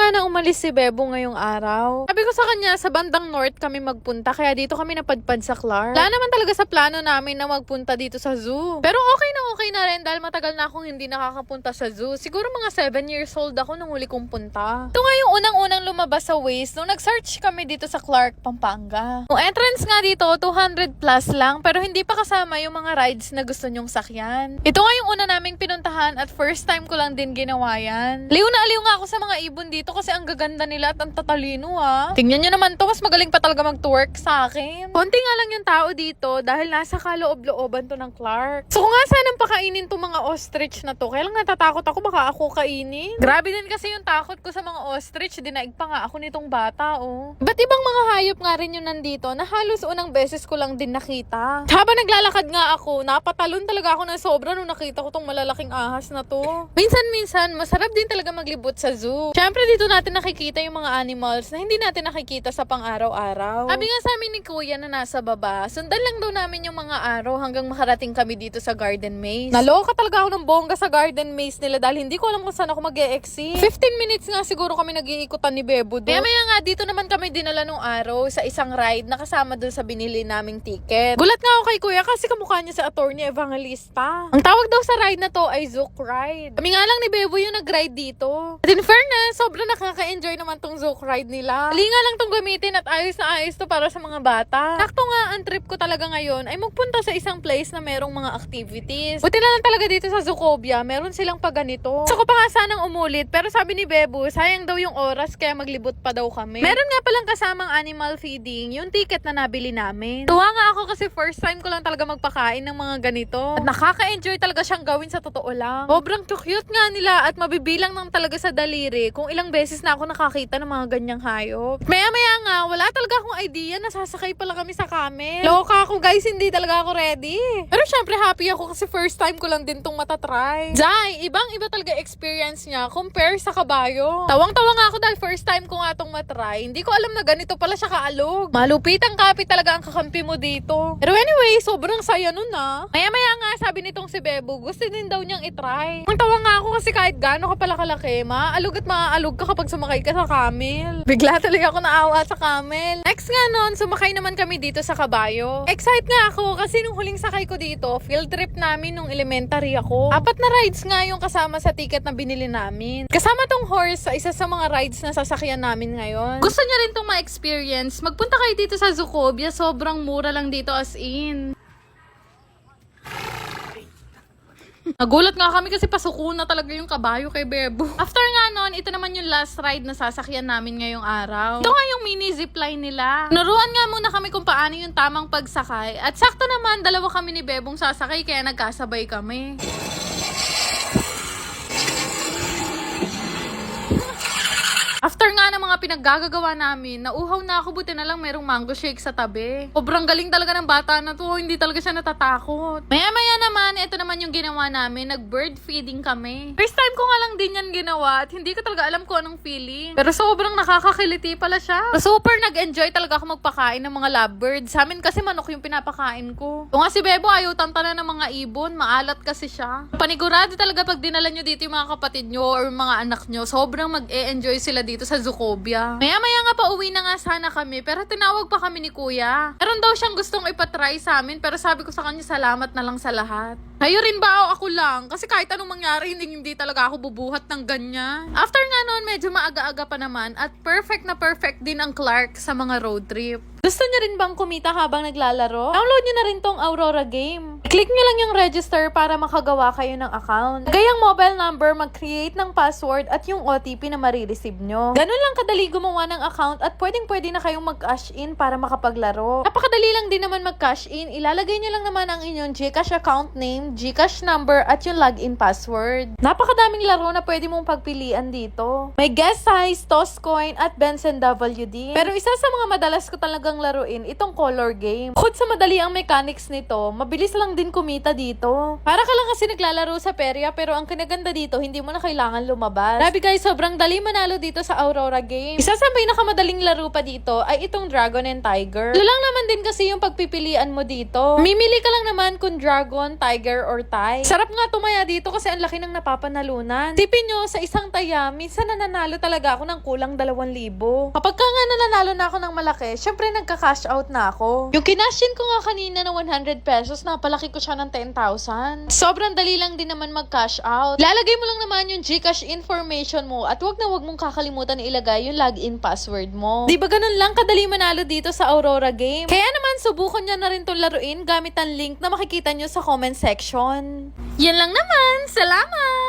sana umalis si Bebo ngayong araw. Sabi ko sa kanya, sa bandang north kami magpunta, kaya dito kami napadpad sa Clark. Wala naman talaga sa plano namin na magpunta dito sa zoo. Pero okay na rin dahil matagal na akong hindi nakakapunta sa zoo. Siguro mga 7 years old ako nung huli kong punta. Ito nga yung unang-unang lumabas sa Waze nung nag-search kami dito sa Clark, Pampanga. Yung entrance nga dito, 200 plus lang, pero hindi pa kasama yung mga rides na gusto nyong sakyan. Ito nga yung una naming pinuntahan at first time ko lang din ginawa yan. Liw na aliw nga ako sa mga ibon dito kasi ang gaganda nila at ang tatalino Tingnan nyo naman to, mas magaling pa talaga mag-twerk sa akin. Konti nga lang yung tao dito dahil nasa kaloob-looban to ng Clark. So kung nga sanang pakainin to mga ostrich na to, kaya lang natatakot ako baka ako kainin. Grabe din kasi yung takot ko sa mga ostrich, dinaig pa nga ako nitong bata Ba't ibang mga hayop nga rin yung nandito na halos unang beses ko lang din nakita. Habang naglalakad nga ako, napatalon talaga ako ng sobra nung nakita ko tong malalaking ahas na to. Minsan-minsan, masarap din talaga maglibot sa zoo. Siyempre dito natin nakikita yung mga animals na hindi natin nakikita sa pang-araw-araw. Sabi nga sa amin ni Kuya na nasa baba, sundan lang daw namin yung mga araw hanggang makarating kami dito sa garden maze. Naloka talaga ako ng bongga sa garden maze nila dahil hindi ko alam kung saan ako mag-e-exit. 15 minutes nga siguro kami nag-iikutan ni Bebo doon. Maya nga dito naman kami dinala nung araw sa isang ride na kasama doon sa binili naming ticket. Gulat nga ako kay Kuya kasi kamukha niya sa attorney Evangelista. Ang tawag daw sa ride na to ay Zook Ride. Kami nga lang ni Bebo yung nag-ride dito. At in fairness, sobrang nakaka-enjoy naman tong Zook Ride nila. Ali nga lang tong gamitin at ayos na ayos to para sa mga bata. Sakto nga ang trip ko talaga ngayon ay magpunta sa isang place na merong mga activities. Buti na lang talaga dito sa Zoocobia, meron silang paganito. Gusto ko pa nga sanang umulit pero sabi ni Bebo, sayang daw yung oras kaya maglibot pa daw kami. Meron nga palang kasamang animal feeding, yung ticket na nabili namin. Tuwa nga ako kasi first time ko lang talaga magpakain ng mga ganito. At nakaka-enjoy talaga siyang gawin sa totoo lang. Sobrang cute nga nila at mabibilang lang talaga sa daliri kung ilang beses na ako nakakita ng mga ganyang hayop. Maya-maya nga, wala talaga akong idea na sasakay pala kami sa camel. Loka ako guys, hindi talaga ako ready. Pero syempre happy ako kasi first time ko lang din tong matatry. Jai, ibang-iba talaga experience niya compare sa kabayo. Tawang-tawa nga ako dahil first time ko nga tong matry. Hindi ko alam na ganito pala siya kaalog. Malupit ang kapi talaga ang kakampi mo dito. Pero anyway, sobrang saya nun Maya-maya nga sabi nitong si Bebo, gusto din daw niyang itry. Ang tawa nga ako kasi kahit gaano ka pala kalaki, maaalog at maaalog ka kapag sumakay ka sa camel. Bigla talaga ako naawa sa camel. Next nga nun, sumakay naman kami dito sa kabayo. Excited nga ako kasi nung huling sakay ko dito, field trip namin nung elementary ako. 4 na rides nga yung kasama sa ticket na binili namin. Kasama tong horse sa isa sa mga rides na sasakyan namin ngayon. Gusto niya rin tong ma-experience. Magpunta kayo dito sa Zoocobia, sobrang mura lang dito as in. Nagulat nga kami kasi pasuko na talaga yung kabayo kay Bebo. After nga nun, ito naman yung last ride na sasakyan namin ngayong araw. Ito nga yung mini zipline nila. Nuruan nga muna kami kung paano yung tamang pagsakay. At sakto naman, dalawa kami ni Bebong sasakay kaya nagkasabay kami. After nga ng mga pinaggagawa namin, nauhaw na ako, buti na lang merong mango shake sa tabi. Sobrang galing talaga ng bata na to, hindi talaga siya natatakot. Maya-maya naman, ito naman yung ginawa namin, nag-bird feeding kami. First time ko nga lang din yan ginawa at hindi ko talaga alam kung anong feeling. Pero sobrang nakakakiliti pala siya. Super nag-enjoy talaga ako magpakain ng mga lovebirds. Sa amin kasi manok yung pinapakain ko. Kung nga si Bebo ayaw tantanan ng mga ibon, maalat kasi siya. Panigurado talaga pag dinala nyo dito yung mga kapatid nyo or mga anak nyo, sobrang mag-e-enjoy sila dito sa Zoocobia. Maya-maya nga pa uwi na nga sana kami pero tinawag pa kami ni Kuya. Meron daw siyang gustong ipatry sa amin pero sabi ko sa kanya salamat na lang sa lahat. Kayo rin ba o ako lang? Kasi kahit anong mangyari hindi talaga ako bubuhat ng ganyan. After nga noon medyo maaga-aga pa naman at perfect na perfect din ang Clark sa mga road trip. Gusto niyo rin bang kumita habang naglalaro? Download niyo na rin tong Aurora game. Click niyo lang yung register para makagawa kayo ng account. Lagay ang mobile number, mag-create ng password at yung OTP na marireceive nyo. Ganun lang kadali gumawa ng account at pwedeng-pwede na kayong mag-cash in para makapaglaro. Napakadali lang din naman mag-cash in. Ilalagay niyo lang naman ang inyong GCash account name, GCash number at yung login password. Napakadaming laro na pwede mong pagpilian dito. May Guess Size, Toss Coin at Benson WD. Pero isa sa mga madalas ko talagang laruin itong color game. Bukod sa madali ang mechanics nito, mabilis lang din kumita dito. Para ka lang kasi naglalaro sa perya pero ang kinaganda dito, hindi mo na kailangan lumabas. Grabe guys, sobrang dali manalo dito sa Aurora game. Isa sa pinakamadaling laro pa dito ay itong Dragon and Tiger. Ito lang naman din kasi yung pagpipilian mo dito. Mimili ka lang naman kung Dragon, Tiger, hair or tie. Sarap nga tumaya dito kasi ang laki ng napapanalunan. Tipin nyo, sa isang taya, minsan nananalo talaga ako ng kulang 2,000. Kapag ka nga nananalo na ako ng malaki, syempre nagka-cash out na ako. Yung kinashin ko nga kanina na 100 pesos, napalaki ko siya ng 10,000. Sobrang dali lang din naman mag-cash out. Lalagay mo lang naman yung GCash information mo at wag mong kakalimutan ilagay yung login password mo. Di ba ganun lang kadali manalo dito sa Aurora game? Kaya naman subukan nyo na rin itong laruin gamit ang link na makikita nyo sa comment section. Yan lang naman. Salamat!